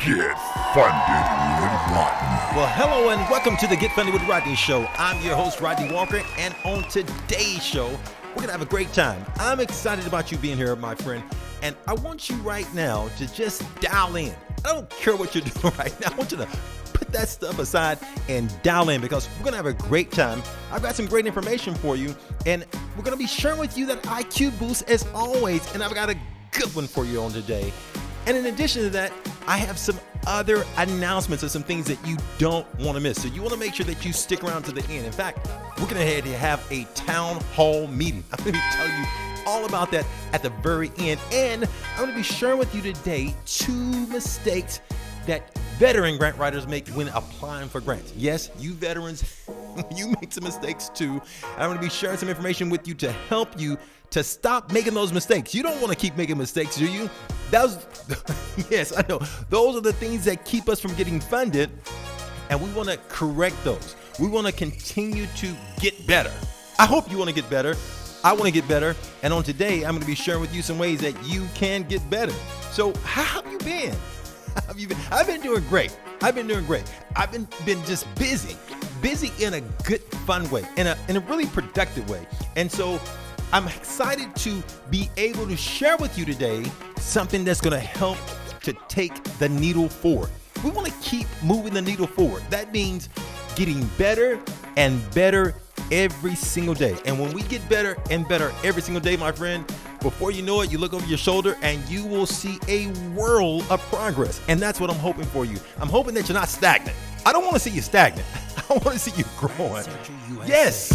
Get Funded with Rodney. Well, hello and welcome to the Get Funded with Rodney show. I'm your host, Rodney Walker, and on today's show, we're going to have a great time. I'm excited about you being here, my friend, and I want you right now to just dial in. I don't care what you're doing right now. I want you to put that stuff aside and dial in because we're going to have a great time. I've got some great information for you, and we're going to be sharing with you that IQ boost as always, and I've got a good one for you on today. And in addition to that, I have some other announcements of some things that you don't want to miss. So you want to make sure that you stick around to the end. In fact, we're going to have a town hall meeting. I'm going to tell you all about that at the very end. And I'm going to be sharing with you today 2 mistakes that veteran grant writers make when applying for grants. Yes, you veterans, you make some mistakes too. I'm going to be sharing some information with you to help you to stop making those mistakes. You don't want to keep making mistakes, do you? Yes, I know. Those are the things that keep us from getting funded, and we want to correct those. We want to continue to get better. I hope you want to get better. I want to get better. And on today, I'm going to be sharing with you some ways that you can get better. So how have you been? I've been doing great. I've been just busy in a good, fun way, in a really productive way. And so I'm excited to be able to share with you today something that's going to help to take the needle forward. We want to keep moving the needle forward. That means getting better and better every single day. And when we get better and better every single day, my friend, before you know it, you look over your shoulder and you will see a world of progress. And that's what I'm hoping for you. I'm hoping that you're not stagnant. I don't want to see you stagnant. I want to see you growing. Yes.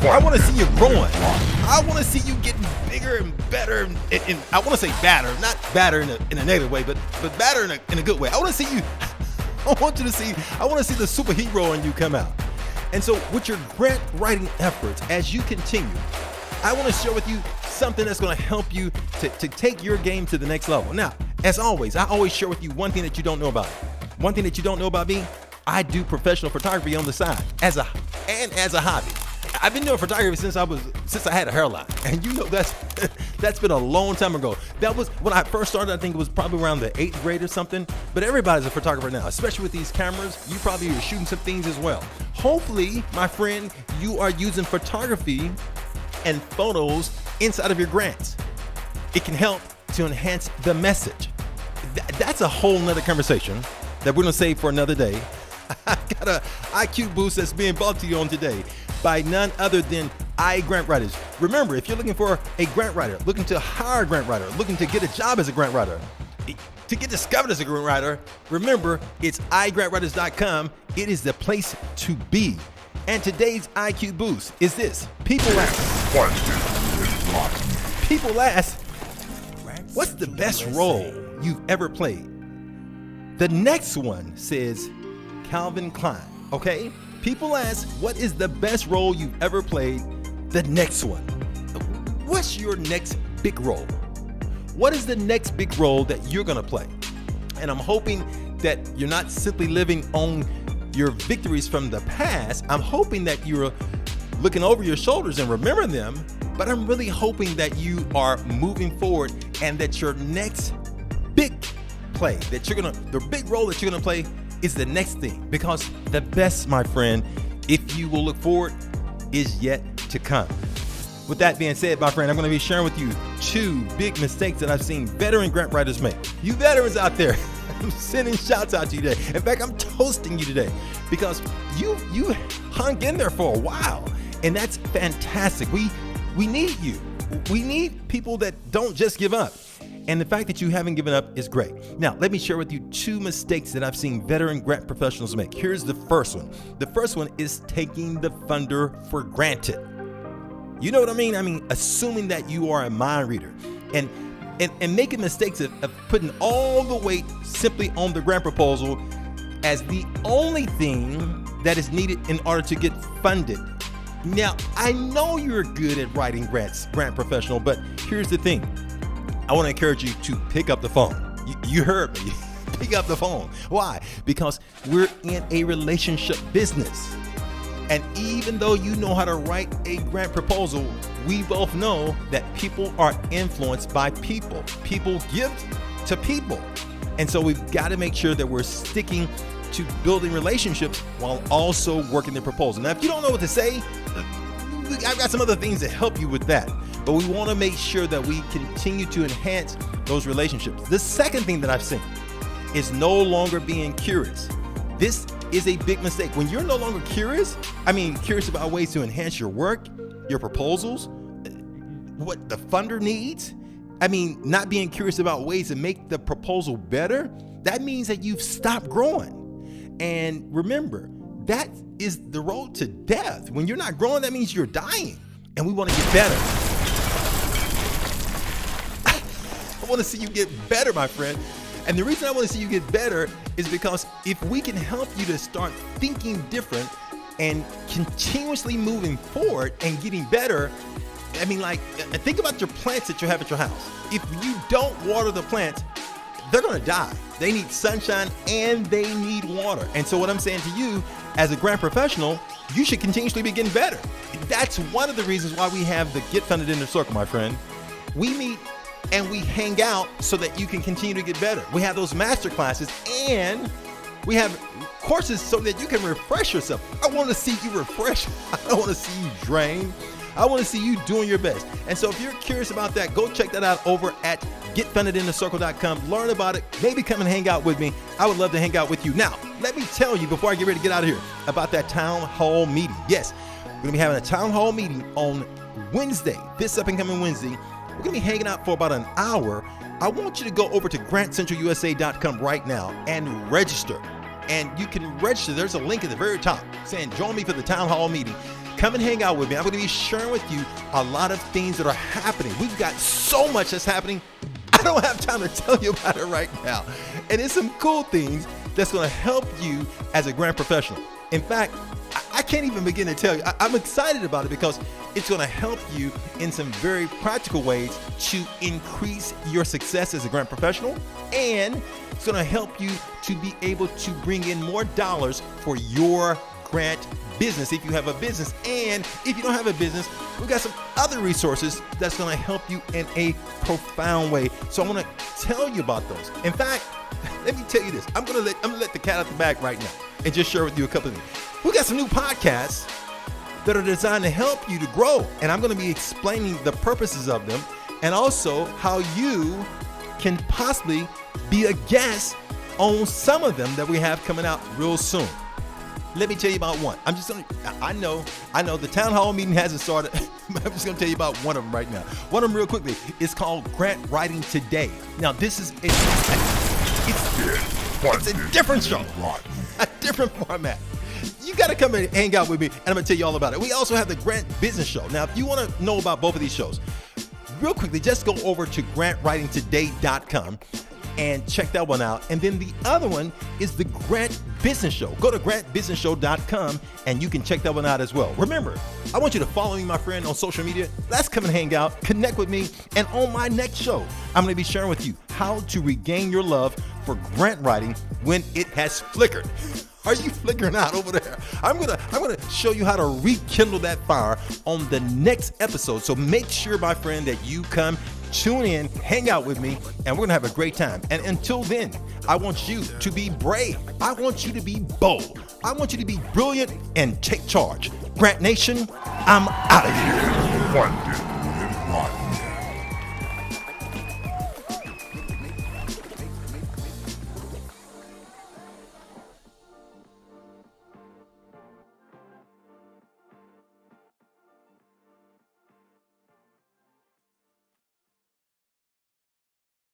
I want to see you growing. I want to see you getting bigger and better. And I want to say badder, not badder in a negative way, but badder in a good way. I want to see the superhero in you come out. And so with your grant writing efforts, as you continue, I want to share with you something that's going to help you to take your game to the next level. Now, as always, I always share with you one thing that you don't know about. One thing that you don't know about me, I do professional photography on the side as a hobby. I've been doing photography since I had a hairline, and you know that's been a long time ago. That was when I first started. I think it was probably around the 8th grade or something. But everybody's a photographer now, especially with these cameras. You probably are shooting some things as well. Hopefully, my friend, you are using photography and photos inside of your grants. It can help to enhance the message. That's a whole nother conversation that we're gonna save for another day. I got a IQ boost that's being brought to you on today by none other than grant writers. Remember, if you're looking for a grant writer, looking to hire a grant writer, looking to get a job as a grant writer, to get discovered as a grant writer, remember, it's igrantwriters.com. It is the place to be. And today's IQ boost is this. People ask, what's the best role you've ever played? The next one says Calvin Klein, okay? People ask, what is the best role you've ever played? The next one. What's your next big role? What is the next big role that you're gonna play? And I'm hoping that you're not simply living on your victories from the past. I'm hoping that you're looking over your shoulders and remembering them, but I'm really hoping that you are moving forward and that your next big play, the big role that you're gonna play is the next thing, because the best, my friend, if you will look forward, is yet to come. With that being said, my friend, I'm going to be sharing with you 2 big mistakes that I've seen veteran grant writers make. You veterans out there, I'm sending shouts out to you today. In fact, I'm toasting you today because you hung in there for a while, and that's fantastic. We need you. We need people that don't just give up. And the fact that you haven't given up is great. Now, let me share with you 2 mistakes that I've seen veteran grant professionals make. Here's the first one. The first one is taking the funder for granted. You know what I mean? I mean, assuming that you are a mind reader and making mistakes of putting all the weight simply on the grant proposal as the only thing that is needed in order to get funded. Now, I know you're good at writing grants, grant professional, but here's the thing. I want to encourage you to pick up the phone. You heard me. Pick up the phone. Why? Because we're in a relationship business. And even though you know how to write a grant proposal, we both know that people are influenced by people. People give to people. And so we've got to make sure that we're sticking to building relationships while also working the proposal. Now, if you don't know what to say, I've got some other things to help you with that. But we want to make sure that we continue to enhance those relationships. The second thing that I've seen is no longer being curious. This is a big mistake. When you're no longer curious about ways to enhance your work, your proposals, what the funder needs, not being curious about ways to make the proposal better, that means that you've stopped growing. And remember, that is the road to death. When you're not growing, that means you're dying. And we want to get better. I want to see you get better, my friend. And the reason I want to see you get better is because if we can help you to start thinking different and continuously moving forward and getting better, think about your plants that you have at your house. If you don't water the plants, they're going to die. They need sunshine and they need water. And so what I'm saying to you as a grant professional, you should continuously be getting better. That's one of the reasons why we have the Get Funded Inner Circle, my friend. We meet and we hang out so that you can continue to get better. We have those master classes and we have courses so that you can refresh yourself. I want to see you refresh. I don't want to see you drain. I want to see you doing your best. And so if you're curious about that, go check that out over at getfundedinthecircle.com. Learn about it. Maybe come and hang out with me. I would love to hang out with you. Now, let me tell you before I get ready to get out of here about that town hall meeting. Yes, we're going to be having a town hall meeting on Wednesday, this up and coming Wednesday. We're going to be hanging out for about an hour. I want you to go over to grantcentralusa.com right now and register. And you can register. There's a link at the very top saying, join me for the town hall meeting. Come and hang out with me. I'm going to be sharing with you a lot of things that are happening. We've got so much that's happening. I don't have time to tell you about it right now. And it's some cool things that's going to help you as a grant professional. In fact, I can't even begin to tell you. I'm excited about it because it's going to help you in some very practical ways to increase your success as a grant professional. And it's going to help you to be able to bring in more dollars for your grant business if you have a business. And if you don't have a business, we've got some other resources that's going to help you in a profound way. So I want to tell you about those. In fact, let me tell you this. I'm gonna let the cat out the bag right now and just share with you a couple of things. We got some new podcasts that are designed to help you to grow, and I'm going to be explaining the purposes of them and also how you can possibly be a guest on some of them that we have coming out real soon. Let me tell you about one. I know the town hall meeting hasn't started, but I'm just going to tell you about one of them right now. One of them real quickly. It's called Grant Writing Today. Now, this is it's a different show, a different format. You got to come and hang out with me, and I'm going to tell you all about it. We also have the Grant Business Show. Now, if you want to know about both of these shows, real quickly, just go over to grantwritingtoday.com and check that one out. And then the other one is the Grant Business Show. Go to grantbusinessshow.com and you can check that one out as well. Remember, I want you to follow me, my friend, on social media. Let's come and hang out, connect with me. And on my next show, I'm going to be sharing with you how to regain your love for grant writing when it has flickered. Are you flickering out over there? I'm gonna show you how to rekindle that fire on the next episode. So make sure, my friend, that you come, tune in, hang out with me, and we're gonna have a great time. And until then, I want you to be brave. I want you to be bold. I want you to be brilliant and take charge. Grant Nation, I'm out of here. Funded.